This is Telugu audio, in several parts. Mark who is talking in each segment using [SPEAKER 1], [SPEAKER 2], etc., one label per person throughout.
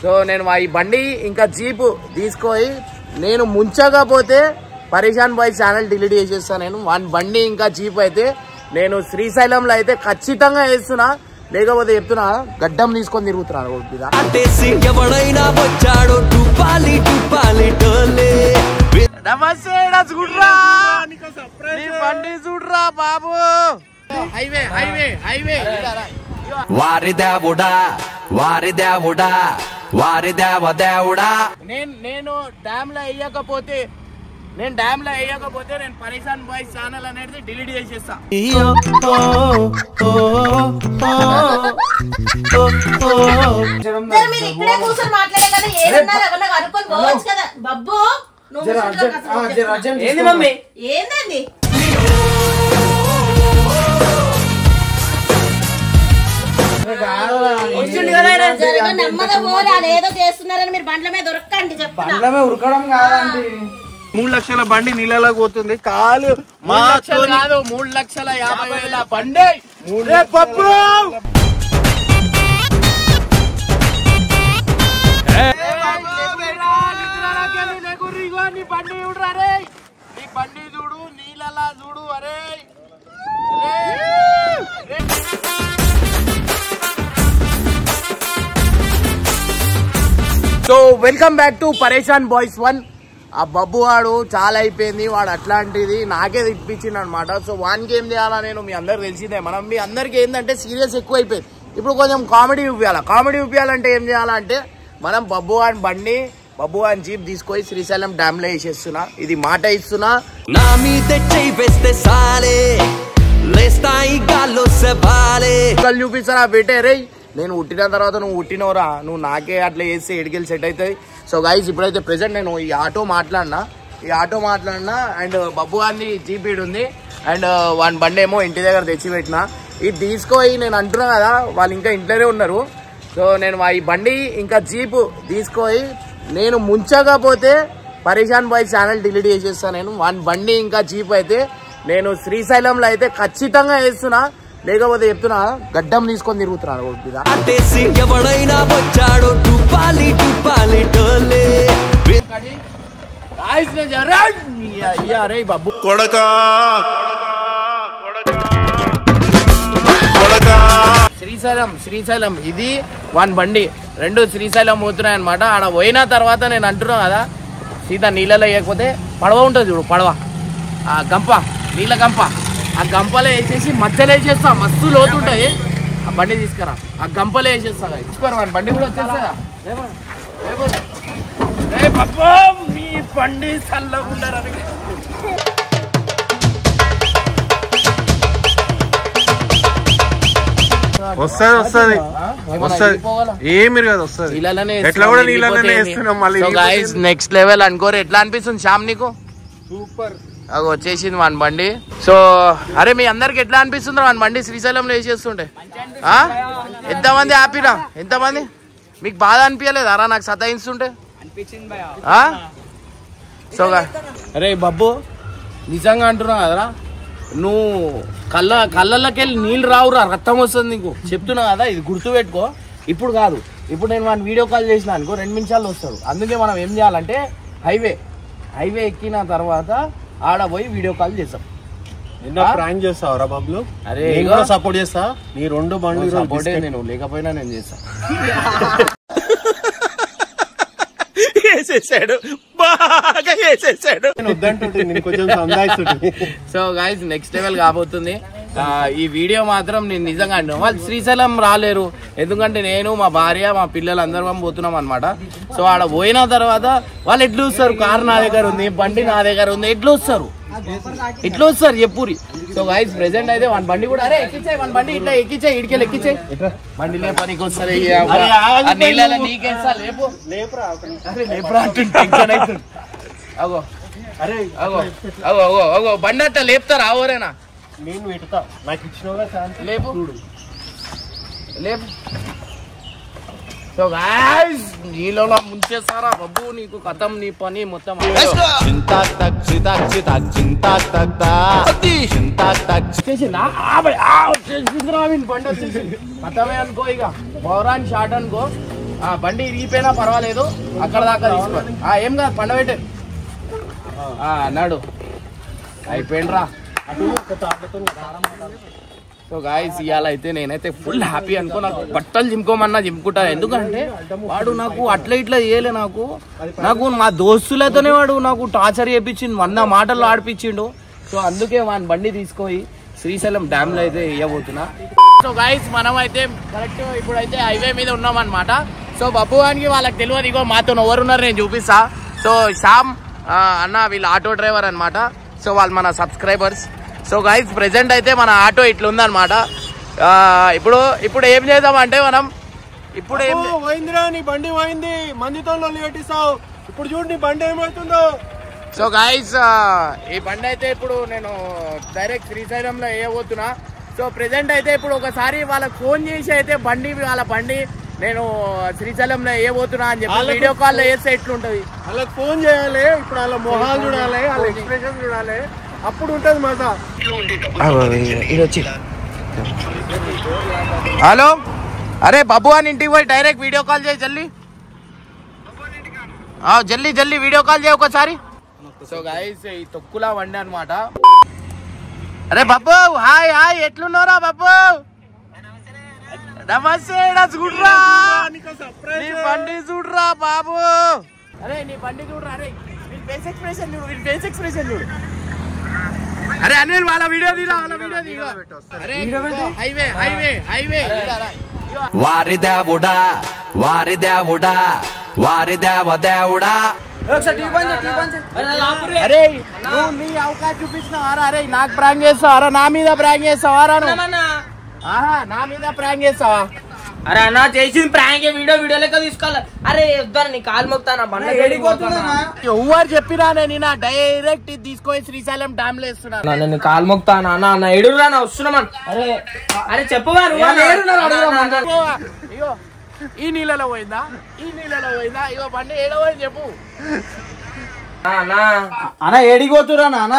[SPEAKER 1] సో నేను ఈ బండి ఇంకా జీప్ తీసుకొని నేను ముంచకపోతే పరేషాన్ బాయ్స్ ఛానల్ డిలీట్ చేసేస్తా. నేను వన్ బండి ఇంకా జీప్ అయితే నేను శ్రీశైలంలో అయితే ఖచ్చితంగా వేస్తున్నా, లేకపోతే చెప్తున్నా గడ్డం తీసుకొని తిరుగుతున్నాను. బండి చూడరా బాబు, హైవే హైవే హైవే.
[SPEAKER 2] వారి దేవుడా వారి దేవుడా వారి దేవ దేవుడా.
[SPEAKER 1] నేను డ్యామ్ లో వేయకపోతే నేను పరేషాన్ బాయ్స్ ఛానల్ అనేది డిలీట్ చేసేస్తా.
[SPEAKER 3] ఏందండి నెమ్మదిగా పోరాలి, ఏదో చేస్తున్నారని మీరు బండ్ల మీద దొరకండి. చెప్పండి
[SPEAKER 4] ఉరకడం కాదండి.
[SPEAKER 1] 3 లక్షల బండి నీళ్ళలోకి పోతుంది. కాలు 3,50,000 బండి. పప్పు బండి చూడరా రే, నీ బండి చూడు, నీళ్ళలా చూడు. అరే సో వెల్కమ్ బ్యాక్ టు పరేషాన్ బాయ్స్ 1. ఆ బబ్బు వాడు చాలా అయిపోయింది, వాడు అట్లాంటిది నాకే తిప్పించింది అనమాట. సో వానికి ఏం చేయాలా, నేను మీ అందరికి తెలిసిందే. మనం మీ అందరికి ఏంటంటే సీరియస్ ఎక్కువ అయిపోయింది, ఇప్పుడు కొంచెం కామెడీ చూపించాలి. కామెడీ చూపించాలంటే ఏం చేయాలంటే మనం బబ్బు వాని బండి బబ్బు వాని జీప్ తీసుకొని శ్రీశైలం డ్యామ్ లో వేసేస్తున్నా. ఇది మాట ఇస్తున్నా. చూపిస్తారా బేటే రే, నేను ఉట్టిన తర్వాత నువ్వు ఉట్టినవరా, నువ్వు నాకే అట్లా చేస్తే ఎడికెళ్ళి సెట్ అవుతుంది. సో గైస్ ఇప్పుడైతే ప్రెసెంట్ నేను ఈ ఆటో మాట్లాడినా అండ్ బబ్బు గారిని జీప్ ఉంది అండ్ వాని బండి ఏమో ఇంటి దగ్గర తెచ్చిపెట్టిన. ఇది తీసుకోయి నేను అంటున్నా కదా, వాళ్ళు ఇంకా ఇంట్లోనే ఉన్నారు. సో నేను ఈ బండి ఇంకా జీప్ తీసుకొని నేను ముంచకపోతే పరేషాన్ బాయ్స్ ఛానల్ డిలీట్ చేసేస్తా. నేను వన్ బండి ఇంకా జీప్ అయితే నేను శ్రీశైలంలో అయితే ఖచ్చితంగా వేస్తున్నా, లేకపోతే చెప్తున్నా గడ్డం తీసుకొని తిరుగుతున్నాను. శ్రీశైలం ఇది వన్ బండి, 2 శ్రీశైలం పోతున్నాయి అనమాట. ఆడ పోయిన తర్వాత నేను అంటున్నా కదా, సీత నీళ్ళలో వేయకపోతే పడవ ఉంటుంది చూడు, పడవ ఆ గంప, నీళ్ళ గంప, ఆ గంపలో వేసేసి మధ్యలో వేసేస్తా. మస్తు లోతుంటాయి, ఆ బండి తీసుకురా, ఆ గంపలో వేసేస్తా. తీసుకోరు మన బండి కూడా వచ్చేస్తా. మీ బండి చల్లకుండా
[SPEAKER 4] వస్తుంది ఏమి కదా వస్తుంది. ఎట్లా కూడా నీళ్ళనే వేస్తున్నాం మళ్ళీ.
[SPEAKER 1] నెక్స్ట్ లెవెల్ అనుకోరు. ఎట్లా అనిపిస్తుంది శ్యామ్ నీకు?
[SPEAKER 4] సూపర్.
[SPEAKER 1] అది వచ్చేసింది మన బండి. సో అరే మీ అందరికి ఎట్లా అనిపిస్తుంది మన బండి శ్రీశైలంలో వేసేస్తుంటే? ఎంతమంది హ్యాపీరా? ఎంతమంది మీకు బాధ అనిపించలేదు అరా నాకు సతాయిస్తుంటే? సో అరే బబ్బు నిజంగా అంటున్నా కదరా, నువ్వు కళ్ళకి వెళ్ళి నీళ్ళు రావురా, రక్తం వస్తుంది నీకు. చెప్తున్నా కదా, ఇది గుర్తు పెట్టుకో. ఇప్పుడు కాదు, ఇప్పుడు నేను మన వీడియో కాల్ చేసిన అనుకో 2 నిమిషాల్లో వస్తాడు. అందుకే మనం ఏం చేయాలంటే హైవే ఎక్కిన తర్వాత ఆడ పోయి వీడియో కాల్ చేస్తాం.
[SPEAKER 4] ప్రాంక్ చేస్తావురా బబ్లు?
[SPEAKER 1] అరే
[SPEAKER 4] సపోర్ట్ చేస్తా, నీ 2 బండ్లు సపోర్ట్.
[SPEAKER 1] నేను లేకపోయినా నేను చేస్తా. బాగా వేసేసాడు. సో గైస్ నెక్స్ట్ లెవెల్ కాబోతుంది ఈ వీడియో మాత్రం. నేను నిజంగా అంటే వాళ్ళు శ్రీశైలం రాలేరు, ఎందుకంటే నేను మా భార్య మా పిల్లలు అందరం పోతున్నాం అనమాట. సో ఆడ పోయిన తర్వాత వాళ్ళు ఎట్లా వస్తారు? కారు నా దగ్గర ఉంది, బండి నా దగ్గర ఉంది, ఎట్లా వస్తారు చెప్పురి. సో గైస్ ప్రెసెంట్ అయితే వన్ బండి కూడా అరే ఎక్కించాయి, వన్ బండి ఇట్లా ఎక్కించాయి, ఇడికెళ్ళి ఎక్కించాయి. బండి లేపనికి వస్తారు నీళ్ళ నీకేస్తా. లేపురా టెన్షన్ అవుతుంది. అగో అరే అగో అగో అగో అగో బండి అట్లా లేపుతారా? ఓరేనా
[SPEAKER 4] నేను పెడతా, నాకు ఇచ్చిన
[SPEAKER 1] లేపు లేపు. సో గైస్ నీళ్ళలో ముంచేస్తారా బబ్బు, నీకు కథం, నీ పని మొత్తం. కథమే అనుకో, ఇక బౌరాన్ షాట్ అనుకో. బండి ఇరిగిపోయినా పర్వాలేదు, అక్కడ దాకా తీసుకోవాలి. ఏం కాదు, పండబెట్టే అన్నాడు. అయిపోయిండ్రా. సో గాయ్స్, ఇవాళ అయితే నేనైతే ఫుల్ హ్యాపీ అనుకో. నాకు బట్టలు చింపుకోమన్నా చింపుకుంటా, ఎందుకంటే వాడు నాకు అట్లా ఇట్లా చేయలే. నాకు మా దోస్తులతోనే వాడు నాకు టార్చర్ చేయించిండు, 100 మాటలు ఆడిపించిండు. సో అందుకే వాని బండి తీసుకొని శ్రీశైలం డ్యామ్ లో అయితే వేయబోతున్నా. సో గాయ్స్, మనం అయితే కరెక్ట్ ఇప్పుడైతే హైవే మీద ఉన్నాం అనమాట. సో బబ్బు వానికి వాళ్ళకి తెలియదు, ఇగో మాతో ఎవరున్నారు నేను చూపిస్తా. సో శ్యామ్ అన్న వీళ్ళు ఆటో డ్రైవర్ అనమాట. సో వాళ్ళు మన సబ్స్క్రైబర్స్. సో గైస్, ప్రెసెంట్ అయితే మన ఆటో ఇట్లుందనమాట. ఇప్పుడు ఏం చేద్దామంటే మనం ఇప్పుడు
[SPEAKER 5] పోయిందిరా నీ బండి పోయింది, మందితో పెట్టిస్తావు. ఇప్పుడు చూడు నీ బండి ఏమవుతుందో.
[SPEAKER 1] సో గైస్, ఈ బండి అయితే ఇప్పుడు నేను డైరెక్ట్ శ్రీశైలంలో వేయబోతున్నా. సో ప్రెసెంట్ అయితే ఇప్పుడు ఒకసారి వాళ్ళకి ఫోన్ చేసి అయితే వాళ్ళ బండి నేను శ్రీశైలంలో వేయబోతున్నా అని చెప్పి వీడియో కాల్ లో వేస్తే ఎట్లుంటది.
[SPEAKER 5] వాళ్ళకి ఫోన్ చేయాలి, ఇప్పుడు వాళ్ళ మొహాలు చూడాలి, వాళ్ళ ఎక్స్ప్రెషన్ చూడాలి, అప్పుడు ఉంటది మజా.
[SPEAKER 1] హలో, అరే బాబు అని ఇంటికి పోయి డైరెక్ట్ వీడియో కాల్ చేయి, జల్దీ వీడియో కాల్ చేయి ఒకసారి. సో గైస్, ఈ తొక్కులా వండి అనమాట. అరే బాబు, హాయ్ ఎట్లున్నారా బాబు? నమస్తే. చూడరా నీ బండి, చూడరా బాబు. అరే నీ బండి చూడరా. అరే ఫేస్ ఎక్స్ప్రెషన్ చూడు. అరే అనిల్, వాళ్ళ వీడియో తీరా. అరే హైవే
[SPEAKER 2] వారి దేవుడా వారి దేవుడా వారి దేవదేవుడా.
[SPEAKER 1] అరే నువ్వు నీ అవకాశం చూపించినావారా? అరే నాకు ప్రాంక్ చేస్తావారా? నా మీద ప్రాంక్ చేస్తావారా? నా మీద ప్రాంక్ చేస్తావా?
[SPEAKER 6] అరే అన్న, చేసింది ప్రాంక్, వీడియో లెక్క తీసుకోవాలి. అరే వద్దాను, నీ కాలు మొక్తానా బండి
[SPEAKER 1] ఎవరు చెప్పినా నేను డైరెక్ట్ తీసుకొని శ్రీశైలం డ్యామ్ లో వేస్తున్నా.
[SPEAKER 6] నేను కాలు మొక్తానా అన్న? ఎడురా వస్తున్నామా? అరే చెప్పవా?
[SPEAKER 1] ఇగో ఈ నీళ్ళలో పోయిందా? ఇగో బండి ఏడో పోయింది చెప్పు
[SPEAKER 5] అన్న. ఏడికి పోతురా నాన్న?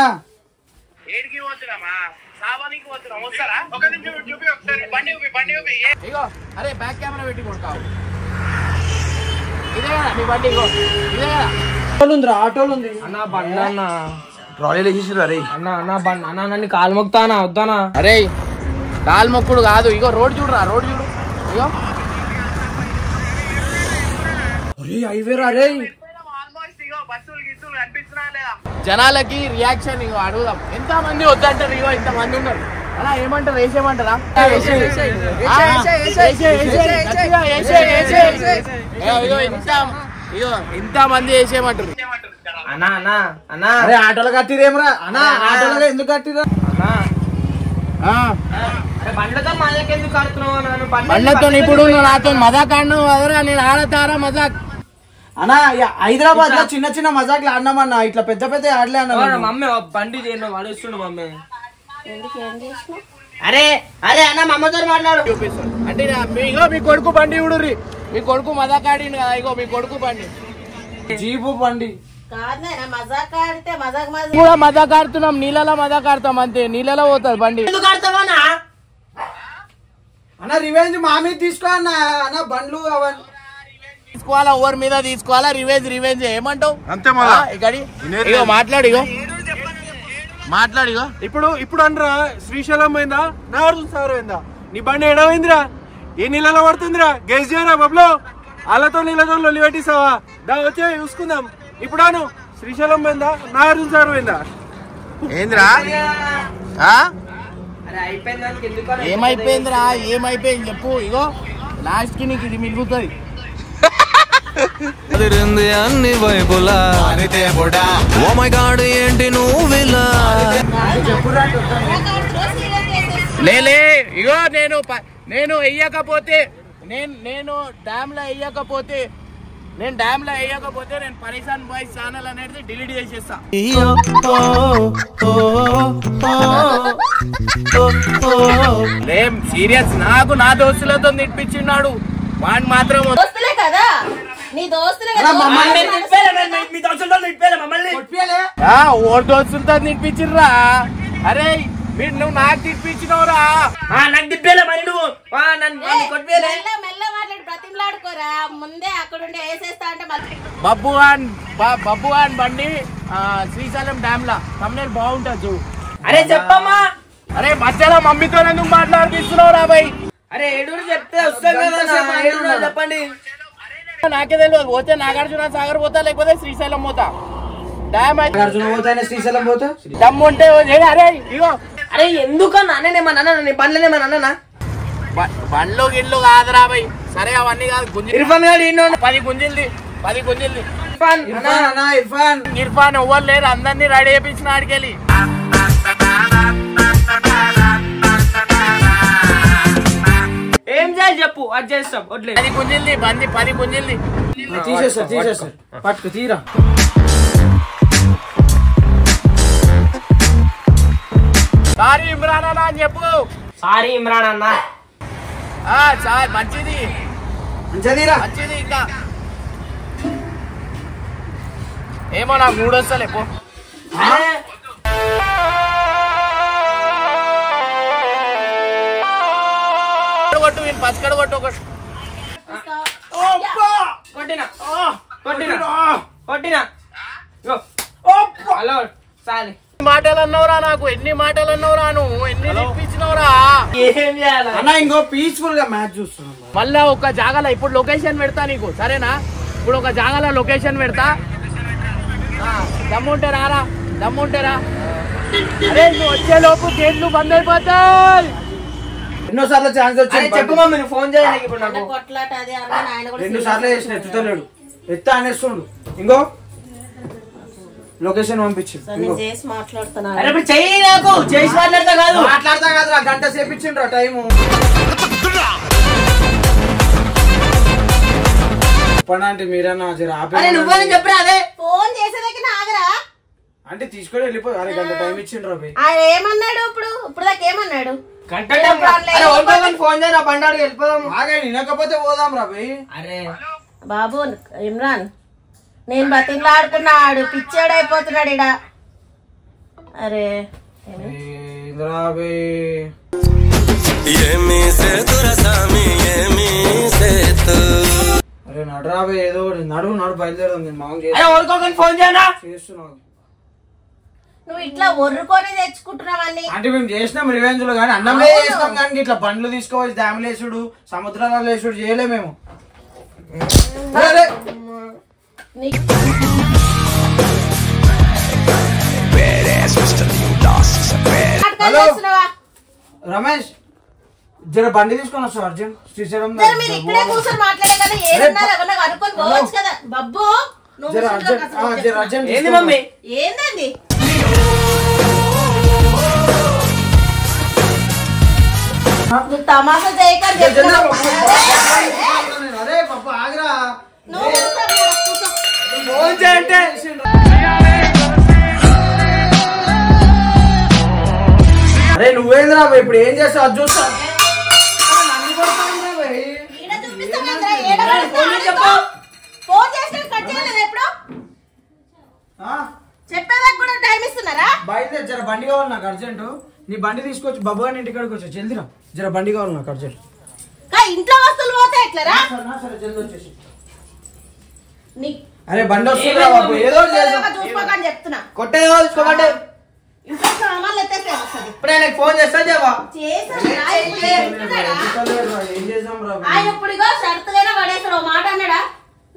[SPEAKER 1] ఏడికి పోతున్నామా? సాబానికి పోతున్నాం. వస్తారా? ఇగో అరే బ్యాక్ కెమెరా పెట్టి కొడతావు. ఇదే కదా నీ బండి? ఇగో ఇదే కదా.
[SPEAKER 5] ఆటోలు ఉంది
[SPEAKER 6] అన్న బండి అన్న.
[SPEAKER 5] ట్రాలీలు వేసేసారు. అరే
[SPEAKER 6] అన్న బండి అన్న, నన్ను కాలు మొక్తానా వద్దానా?
[SPEAKER 1] అరే కాలు మొక్కుడు కాదు, ఇగో రోడ్ చూడు. ఇగో జనాలకి రియాక్షన్ ఇగో అడుగుదాం. ఎంత మంది వద్దంటారు? ఇగో ఇంత మంది ఉన్నారు. అలా ఏమంటారు? వేసేయమంటారా? ఇగో ఇంత మంది వేసేయమంటారు.
[SPEAKER 5] అరే ఆటోలు కట్టిరేమరా అన్న? ఆటోలుగా ఎందుకు కట్టిరా?
[SPEAKER 6] బండ్లతో మజాకెందుకు కడుతున్నావు?
[SPEAKER 1] బండ్లతో ఇప్పుడు నువ్వు నాతో మజాక్ ఆడినావు కదరా, నేను ఆడతారా మజాక్?
[SPEAKER 5] అన్నా హైదరాబాద్ లో చిన్న చిన్న మజాక్లు ఆడినామన్నా, ఇట్లా పెద్ద పెద్ద ఆడలే అన్న.
[SPEAKER 6] మమ్మీ బండి పడేస్తుండు మమ్మీ. అరే అన్న మా అమ్మతో మాట్లాడు.
[SPEAKER 1] అంటే ఇగో మీ కొడుకు బండి చూడుర్రి, మీ కొడుకు మజాక్ ఆడిండు కదా. ఇగో మీ కొడుకు బండి,
[SPEAKER 5] జీపు బండి
[SPEAKER 3] కూడా
[SPEAKER 1] మజాక్ ఆడుతున్నాం. నీళ్ళలో మజాక్ ఆడతాం అంతే, నీళ్ళలో పోతుంది బండి.
[SPEAKER 5] అన్న రివెంజ్ మా మీద తీసుకో అన్న బండ్లు అవన్నీ
[SPEAKER 1] తీసుకోవాలా, ఓవర్ మీద తీసుకోవాలా? రివెంజ్ ఏమంటావు?
[SPEAKER 4] అంతే మళ్ళా.
[SPEAKER 1] ఇగో మాట్లాడిగో.
[SPEAKER 5] ఇప్పుడు అనరా శ్రీశైలం పోయిందా, నాగార్జున సాగర్ పోయిందా? నీ బండి ఎడమైందిరా? ఏ నీళ్ళలో పడుతుందిరా? గెస్ చేయరా బబ్లో? వాళ్ళతో నీళ్ళతో లొల్లి పెట్టిస్తావా? దా వచ్చే చూసుకుందాం. ఇప్పుడు అను, శ్రీశైలం పోయిందా, నాగార్జున సాగర్ పోయిందా?
[SPEAKER 1] ఏంద్రా ఏమైపోయింది చెప్పు. ఇగో లాస్ట్ కి నీకు ఇది మిగులుతుంది.
[SPEAKER 2] అన్ని వైపులా ఓ మై గాడ్ ఏంటి నువ్విలా.
[SPEAKER 1] లేలే ఇగో నేను వెయ్యకపోతే నేను డ్యామ్ లో వెయ్యకపోతే నేను పరేషాన్ బాయ్స్ ఛానల్ అనేది డిలీట్ చేసేస్తా. సీరియస్, నాకు నా దోస్తులతో తిట్టించిన్నాడు వాడు మాత్రం.
[SPEAKER 3] దోస్తులే కదా నీ దోస్తులే కదా.
[SPEAKER 1] ఓడి దోస్తులతో తినిపించిర్రా? అరే నువ్వు నాకు తినిపించినవురా?
[SPEAKER 6] నాకు తిప్పేలే మరి నువ్వు
[SPEAKER 3] మెల్ల మాట్లాడి బతిమలాడుకోరా ముందే అక్కడ ఉండి వేసేస్తా అంటే
[SPEAKER 1] బబ్బు గాన్ బండి శ్రీశైలం డ్యామ్ లా తమ్ముడు బాగుంటుంది చూడు.
[SPEAKER 6] అరే చెప్పమ్మా.
[SPEAKER 1] అరే మధ్యలో మమ్మీతో ఎందుకు మాట్లాడిస్తున్నావు రా భయ్?
[SPEAKER 6] అరే ఏడూరు చెప్తే వస్తాం కదా, ఏడూరు చెప్పండి.
[SPEAKER 1] నాకే తెలియదు, పోతే నాగార్జున సాగర్ పోతా లేకపోతే శ్రీశైలం పోతా. డ్యామ్ అయితే
[SPEAKER 5] శ్రీశైలం పోతా
[SPEAKER 1] దమ్ము ఉంటే అరే ఇగో.
[SPEAKER 6] అరే ఎందుకన్నా అన్న బండ్లనేమన్నా అన్నా
[SPEAKER 1] బండ్లు గిళ్ళు కాదురా భయ్. సరే అవన్నీ కాదు,
[SPEAKER 6] ఇర్ఫాన్ గారు
[SPEAKER 1] 10 గుంజిల్ది
[SPEAKER 6] ఇర్ఫాన్
[SPEAKER 1] ఇర్ఫాన్ ఎవ్వరు లేరు, అందరినీ రెడీ చేయించిన ఆడికెళ్ళి.
[SPEAKER 6] ఏం చేయాలి చెప్పు, అది చేస్తాం.
[SPEAKER 1] 10 గుంజిల్ది బండి, 10 గుంజిల్ది
[SPEAKER 5] తీసేస్తారు పట్టుకు తీరా.
[SPEAKER 1] సారీ ఇమ్రాన్ అన్న అని చెప్పు.
[SPEAKER 6] సారీ ఇమ్రాన్ అన్న.
[SPEAKER 1] సార్ మంచిది మంచిది. ఇంకా ఏమో నాకు మూడు వస్తలే పో. కొట్టు వీళ్ళు పచ్చకడ కొట్టు ఒకటి.
[SPEAKER 6] కొట్టినా హలో సారీ.
[SPEAKER 1] మాటలు అన్నవరా నాకు, ఎన్ని మాటలు అన్నవరా నువ్వు, ఎన్ని ఇప్పించినవరా.
[SPEAKER 6] ఏం చేయాలి
[SPEAKER 5] అన్న ఇంకో పీస్ఫుల్ గా మ్యాచ్ చూస్తున్నాం.
[SPEAKER 1] మళ్ళా ఒక జాగాలో ఇప్పుడు లొకేషన్ పెడతా నీకు, సరేనా? ఇప్పుడు ఒక జాగాలో లొకేషన్ పెడతా, దమ్ముంటే రారా, దమ్ముంటే రా. అరే నువ్వు వచ్చే లోపు గేట్లు బంద్ అయిపోతాయి.
[SPEAKER 5] ఎన్నోసార్లు ఛాన్స్ వచ్చింది,
[SPEAKER 6] చెప్పు మమ్మీ, నువ్వు ఫోన్ చేయాలి ఇప్పుడు నాకు.
[SPEAKER 3] కొట్లాట అది అన్న ఆయన కూడా
[SPEAKER 5] 2 సార్లు చేసిన ఎత్తుతలేడు, అనేస్తుండు. ఇంకో లొకేషన్ పంపించిండు.
[SPEAKER 3] నేను చేసి మాట్లాడుతున్నాను.
[SPEAKER 6] అరే ఇప్పుడు చెయ్యి, నాకు చేసి మాట్లాడతా
[SPEAKER 5] కాదురా, గంట సేపు ఇచ్చిండ్రా టైము. చెప్పండి మీరన్నా
[SPEAKER 6] నువ్వని చెప్పరా. అదే
[SPEAKER 3] ఫోన్ చేసేదాకా ఆగరా
[SPEAKER 5] అంటే తీసుకొని వెళ్ళిపోయి. అరే గంట టైం ఇచ్చిండ్రా.
[SPEAKER 3] ఆయన ఏమన్నాడు ఇప్పుడు దాకా ఏమన్నాడు?
[SPEAKER 6] గంట ఫోన్ చేయరా, బండాడికి వెళ్ళిపోదాం.
[SPEAKER 5] ఆగే వినకపోతే పోదాం రా భయ్.
[SPEAKER 6] అరే
[SPEAKER 3] బాబు ఇమ్రాన్, నేను బతిమలాడుకున్నాడు, పిచ్చాడైపోతున్నాడు ఇడ. అరే
[SPEAKER 5] అరే నడరాబే, ఏదో నడు బయలుదేరదాం. నేను
[SPEAKER 6] ఓడుకోకని ఫోన్ చేయనా
[SPEAKER 5] చేస్తున్నావు.
[SPEAKER 3] నువ్వు ఇట్లా ఒర్రుకొని తెచ్చుకుంటున్నావని.
[SPEAKER 5] అంటే మేము చేసినాం రివెంజ్ లో, కానీ అన్నమే చేసినాం. కానీ ఇట్లా బండ్లు తీసుకోవచ్చు, డ్యామ్ లేసుడు, సముద్రాలు లేసుడు చేయలే మేము. రమేష్ జర బండి తీసుకొని వస్తావు అర్జున్ శ్రీశైలం.
[SPEAKER 3] మీరు ఇక్కడే కూర్చొని మాట్లాడే కదా, ఏమన్నారు అనుకొని పోవచ్చు కదా. బబ్బు
[SPEAKER 6] ఏంది మమ్మీ,
[SPEAKER 3] ఏందండి నువ్వు తమాషా చేయకండి.
[SPEAKER 5] అరే పప్పు ఆగరా,
[SPEAKER 6] ఫోన్ చేయంటే.
[SPEAKER 5] అరే నువ్వేంద్రా ఇప్పుడు ఏం చేస్తావు అది చూస్తా.
[SPEAKER 3] ఫోన్ చేస్తే కట్ చేయలేదు ఎప్పుడు చెప్పేదాకా కూడా టైం ఇస్తున్నారా?
[SPEAKER 5] బయలుదేరి జర బండి కావాలి నాకు అర్జెంట్. నీ బండి తీసుకొచ్చి బాబు గారి ఇంటికాడికి వచ్చా, జల్దిరా. జర బండి కావాలి నాకు అర్జెంట్.
[SPEAKER 3] ఇంట్లో వస్తువులు పోతే ఎట్లరా?
[SPEAKER 5] సరే జల్ది వచ్చేసి.
[SPEAKER 3] నీ-
[SPEAKER 5] అరే బండి వస్తుందిరా బాబు, ఏదో ఒకటి చేద్దాం.
[SPEAKER 3] చూసుకోకని చెప్తున్నా.
[SPEAKER 6] కొట్టే తీసుకోమంటే
[SPEAKER 3] ఇంట్లో సామాన్లు ఎత్తేస్తే వస్తుంది.
[SPEAKER 6] ఇప్పుడు ఆయనకు ఫోన్ చేస్తా చెప్పా.
[SPEAKER 3] చేశానురా, ఇప్పుడు చెప్తున్నాడా?
[SPEAKER 5] ఏం చేద్దాం రా.
[SPEAKER 3] ఆయన ఇప్పుడుగా షరతుగానే పడేస్తాడు. ఓ మాట అన్నాడా?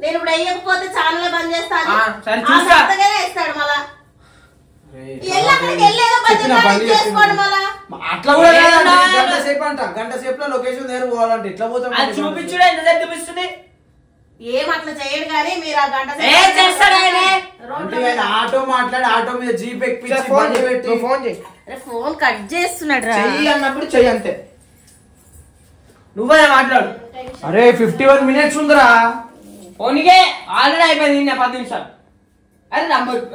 [SPEAKER 3] నేను ఇప్పుడు అయ్యకపోతే ఛానల్ బంద్ చేస్తాను,
[SPEAKER 6] సరే చూస్తా.
[SPEAKER 3] షరతుగానే వేస్తాడు. మళ్ళా వెళ్ళి అక్కడికి వెళ్ళేదో చేసుకోండి. మళ్ళా
[SPEAKER 5] అట్లా కూడా కాదండి, గంట సేపు అంట, గంట సేపులో లొకేషన్ దగ్గర పోవాలంటే ఎట్లా పోతాం?
[SPEAKER 6] అది చూపించుడే, ఎంత చూపిస్తుంది.
[SPEAKER 3] ఏం అట్లా చేయడు కానీ మీరు ఆ గంట
[SPEAKER 6] చేస్తాడు ఆయన.
[SPEAKER 5] అంటే ఆయన ఆటో మాట్లాడి ఆటో మీద జీప్ ఎక్కించి బండి పెట్టి
[SPEAKER 6] ఫోన్ చేయి.
[SPEAKER 3] ఫోన్ కట్ చేస్తున్నాడు రా.
[SPEAKER 6] చెయ్యి అన్నప్పుడు చెయ్యి అంతే. నువ్వే మాట్లాడు.
[SPEAKER 5] అరే 51 minutes ఉందిరా.
[SPEAKER 6] ఫోన్కే ఆల్రెడీ అయిపోయింది, 10 నిమిషాలు. అరే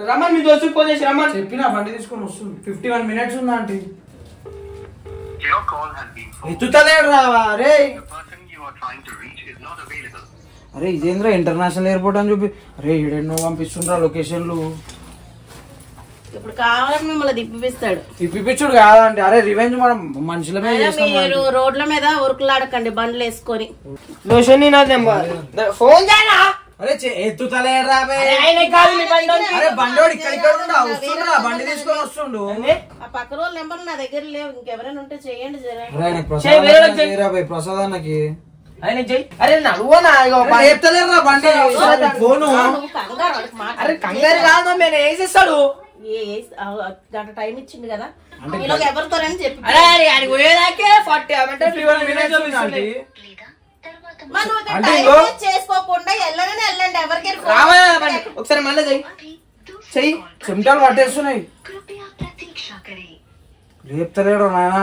[SPEAKER 6] రమ్మని మీ దోస్తుకి ఫోన్ చేసి రమ్మని
[SPEAKER 5] చెప్పినా బండి తీసుకొని వస్తుంది. 51 minutes ఉందా అంటే ఎత్తుతలేడు రావా. అరే అరే ఇదేంద్రా ఇంటర్నేషనల్ ఎయిర్పోర్ట్ అని చూపి. అరే ఈడెన్నో పంపిస్తుండ్రా లొకేషన్లు.
[SPEAKER 3] ఇప్పుడు కావాలని మిమ్మల్ని దిప్పిస్తాడు.
[SPEAKER 6] తిప్పిపిచ్చుడు కాదంటే అరే రివెంజ్ మనం మనుషుల మీద
[SPEAKER 3] మీరు రోడ్ల మీద ఉరుకులాడకండి బండ్లు వేసుకొని.
[SPEAKER 6] ఫోన్ చేయనా అరే ఎత్తుతలేరా బండోడు ఇక్కడ బండి తీసుకొని వస్తుండు.
[SPEAKER 3] ఆ పక్క రోజు నెంబర్ నా దగ్గర లేవు, ఇంకెవరైనా ఉంటే చెయ్యండి జరా.
[SPEAKER 6] ప్రసాద్ అన్నకి అరే నడువనా ఎత్తలేరా బండి ఫోను. అరే కంగారు కాదు నేను వేసేస్తాడు.
[SPEAKER 3] గంట టైం ఇచ్చింది కదా ఎవరితో చెప్పి చేసుకోకుండా వెళ్ళండి ఎవరికి
[SPEAKER 6] ఒకసారి మళ్ళీ చెయ్యి చెమటాలు పట్టేస్తున్నాయి. రేపుతలేడు నాయన.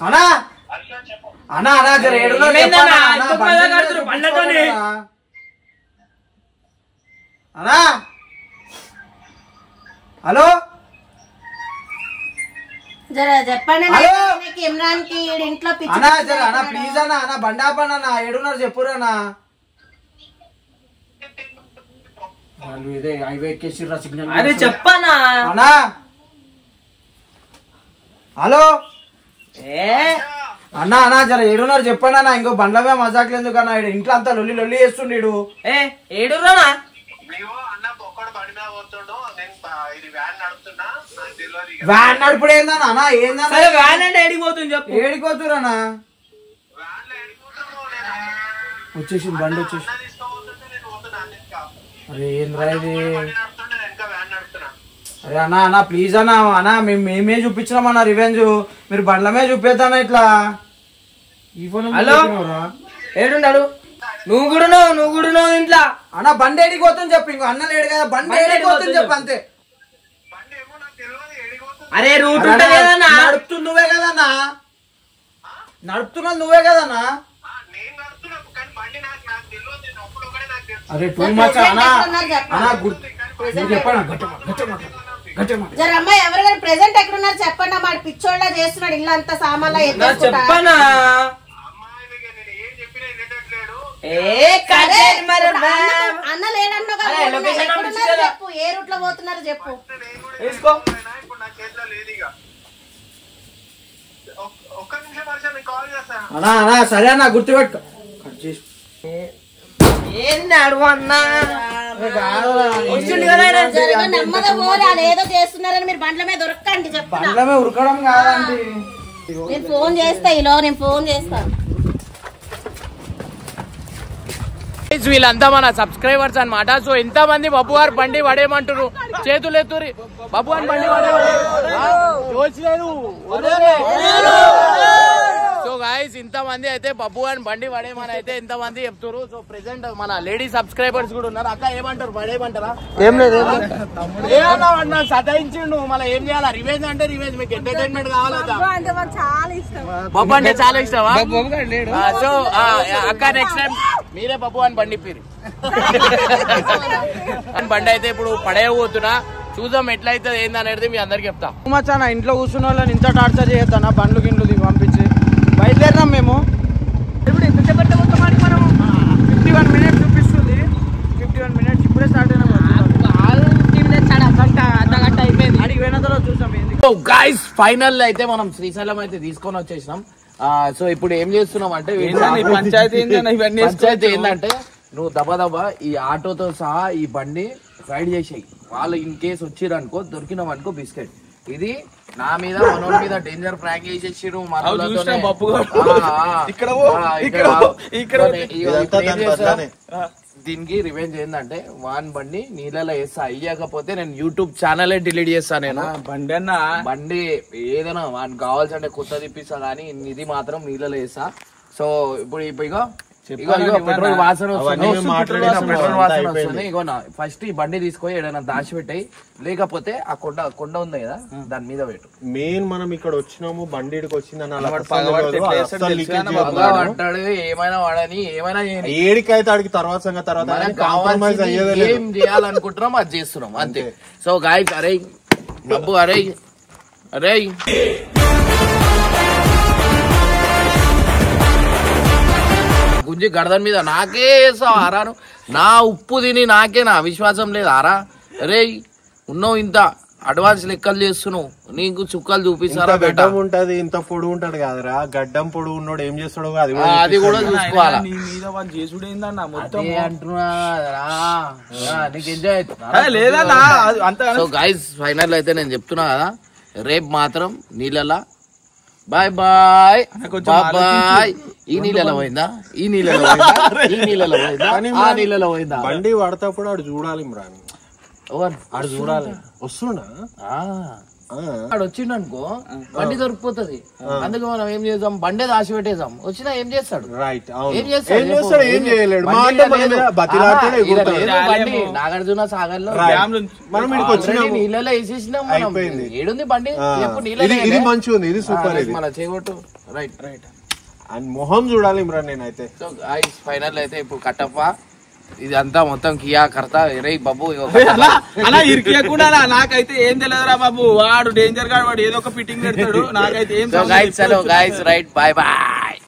[SPEAKER 6] అన్నా అన్నా అన్నా జర ఏడులో అన్నా హలో
[SPEAKER 3] జరా చెప్పండి ఇమ్రాన్ కి ఇంట్లో
[SPEAKER 6] అన్నా జర అన్నా ప్లీజ్ అన్నా అన్నా బండాపన్న అన్నా ఏడున్నారు చెప్పురా. ఇదే హైవే ఎక్కేసిర్రా సిగ్నల్. అరే చెప్పనా అన్నా. హలో అన్నా అన్నా జర ఏడున్నారు చెప్పండి అన్న. ఇంకో బండ్లమే మజాకులు ఎందుకన్నా, ఇంట్లో అంతా లొల్లి లొల్లి చేస్తుండీడు. ఏడురా వ్యాన్ నడుపుడు ఏందన్నా అన్నా? ఏందన్నా వ్యాన్ అంటే ఏడిపోతుంది చెప్పు. ఏడిపోతురన్నా వచ్చేసి బండి వచ్చేసి. అరే ఏంద్రా ఇది? అరే అన్నా అన్నా ప్లీజ్ అన్నా అన్నా మేమే చూపించినామన్నా రివెంజ్, మీరు బండ్లమే చూపేద్దానా ఇట్లా. ఈ ఫోన్ ఏడున్నాడు? నువ్వు కూడా ఇంట్లో అన్నా బండి ఏడిపోతుంది చెప్పు. ఇంకో అన్న లేడు కదా, బండి ఏడిపోతుంది చెప్పు అంతే. అరే రూట్ నడుపుతుంది నువ్వే కదన్నా, నడుపుతున్నా నువ్వే కదన్నా. అరే టూ మచ్ అన్నా అన్నా
[SPEAKER 3] జరమ్మా ఎవరికైనా ప్రెసెంట్ ఎక్కడున్నారు చెప్పండి. మా పిచ్చోళ్ళ చేస్తున్నాడు ఇల్లు అంతా సామాన్లు
[SPEAKER 6] చెప్పనా.
[SPEAKER 3] అన్న లేడన్నా చెప్పు, ఏ రూట్ లో పోతున్నారు చెప్పు.
[SPEAKER 6] అన్నా అన్నా సరే అన్నా గుర్తుపెట్టు.
[SPEAKER 3] నెమ్మది పోరాలి, ఏదో చేస్తున్నారని మీరు బండ్ల మీద దొరకండి చెప్తున్నా.
[SPEAKER 6] ఉరకడం కాదండి.
[SPEAKER 3] నేను ఫోన్ చేస్తా నేను ఫోన్ చేస్తాను.
[SPEAKER 1] వీళ్ళంతా మన సబ్స్క్రైబర్స్ అన్నమాట. సో ఎంత మంది బబ్బు గారు బండి పడేయమంటారు, చేతులు ఎత్తురి. బబ్బు గారు బండి సో గాయస్ ఇంత మంది అయితే బబ్బు గారిని బండి పడేయమని అయితే ఎంత మంది చెప్తారు. సో ప్రెసెంట్ మన లేడీ సబ్స్క్రైబర్స్ కూడా ఉన్నారు. అక్క ఏమంటారు, పడేయమంటారా?
[SPEAKER 6] ఏం లేదు
[SPEAKER 1] ఏమన్నా సతాయించిండు, మళ్ళీ ఏం చేయాలా? రివెంజ్ అంటే రివెంజ్, మీకు ఎంటర్టైన్మెంట్ కావాలా? బబ్బు అంటే చాలా ఇష్టమా? సో అక్క నెక్స్ట్ టైం మీరే బబ్బు అని బండి ఇప్పిరు. బండి అయితే ఇప్పుడు పడేయబోతున్నా, చూద్దాం ఎట్లయితే ఏందనేది మీ అందరికి చెప్తా.
[SPEAKER 6] మచ్చానా ఇంట్లో కూర్చున్న వాళ్ళని ఇంత టార్చర్ చేయొద్దానా? బండ్లు గిండ్లు పంపించి బయలుదేరినాం మేము. ఇప్పుడు ఎంత చెప్పండి మనం 51 minutes చూపిస్తుంది. 51 minutes ఇప్పుడే స్టార్ట్ అయినా. అర్ధగంట అయిపోయింది. అడిగి పోయిన తర్వాత చూసాం.
[SPEAKER 1] గైస్ ఫైనల్ అయితే మనం శ్రీశైలం అయితే తీసుకొని వచ్చేసినాం. సో ఇప్పుడు ఏం చేస్తున్నాం అంటే పంచాయతీ ఏంటంటే నువ్వు దబా ఈ ఆటోతో సహా ఈ బండి రైడ్ చేసేయి. వాళ్ళు ఇన్ కేసు వచ్చిరనుకో, దొరికినాం అనుకో బిస్కెట్. ఇది నా మీద మనోడి మీద డేంజర్ ప్రాంక్ చేసేసిరు. దీనికి రివెంజ్ ఏంటంటే వాన్ బండి నీళ్ళలో వేస్తా, అయ్యకపోతే నేను యూట్యూబ్ ఛానల్ డిలీట్ చేస్తా. నేను బండి ఏదైనా వానికి కావాల్సి అంటే కొత్త తిప్పిస్తా, కానీ ఇది మాత్రం నీళ్ళలో వేస్తా. సో ఇప్పుడు ఇగో పెట్రోల్ వాసన వస్తుంది. ఇగో ఫస్ట్ ఈ బండి తీసుకొని ఏదైనా దాచిపెట్టాయి, లేకపోతే ఆ కొండ ఉంది కదా దాని మీద పెట్టు.
[SPEAKER 4] మెయిన్ మనం ఇక్కడ వచ్చినాము, బండి వచ్చిందని
[SPEAKER 1] ఏమైనా వాడని ఏమైనా
[SPEAKER 4] ఏడికైతే ఆడికి తర్వాత కాంప్రమైజ్ అయ్యేది.
[SPEAKER 1] ఏం చేయాలనుకుంటున్నాం అది చేస్తున్నాం అంతే. సో గాయస్ అరే బబ్బు అరే గుంజి గడదన్ మీద నాకే వేస్తావు ఆరాను నా ఉప్పు తిని నాకే నా విశ్వాసం లేదు ఆరా రే ఉన్నావు ఇంత అడ్వాన్స్ లెక్కలు చేస్తున్నావు నీకు చుక్కలు చూపిస్తారా
[SPEAKER 5] గడ్డం ఉంటది ఇంత పొడుగు ఉంటాడు కదరా గడ్డం పొడుగు ఉన్నాడు ఏం చేస్తాడు
[SPEAKER 1] అది కూడా చూసుకోవాలా నీకు ఎంజాయ్ అవుతున్నా సో గైస్ ఫైనల్ అయితే నేను చెప్తున్నా కదా రేపు మాత్రం నీళ్ళలా బాయ్ బాయ్ బాయ్ ఈ నీళ్ళలో పోయిందా ఈ నీళ్ళలో పోయిందా ఈ నీళ్ళలో పోయిందా ఆ నీళ్ళలో పోయిందా
[SPEAKER 5] బండి పడతప్పుడు ఆడు చూడాలి ఇమ్రాన్ ఆడు చూడాలి వస్తున్నా
[SPEAKER 1] ఆడు వచ్చిండు అనుకో బండి దొరికిపోతుంది అందుకే మనం ఏం చేద్దాం బండే దాచి పెట్టేద్దాం వచ్చినా ఏం చేస్తాడు ఏం చేస్తాడు
[SPEAKER 5] ఏం చేయలేడు
[SPEAKER 1] నాగార్జున సాగర్ లో
[SPEAKER 5] మనం
[SPEAKER 1] నీళ్ళలో వేసేసినాం మనం ఏడుంది బండి
[SPEAKER 5] ఇది మంచిగా ఉంది ఇది సూపర్
[SPEAKER 1] మన చేయగొట్టు రైట్ రైట్
[SPEAKER 5] అండ్ మొహం చూడాలి ఇమ్రాన్ నేనైతే
[SPEAKER 1] సో గైస్ ఫైనల్ అయితే ఇప్పుడు కట్టప్ప ఇదంతా మొత్తం కియా కర్తా రే బాబు
[SPEAKER 6] ఇరికియకుండా నాకైతే ఏం తెలియదురా బాబు వాడు డేంజర్ గా వాడు ఏదో ఒక ఫిట్టింగ్ పెడతాడు నాకైతే ఏం
[SPEAKER 1] గైస్ రైట్ బాయ్ బాయ్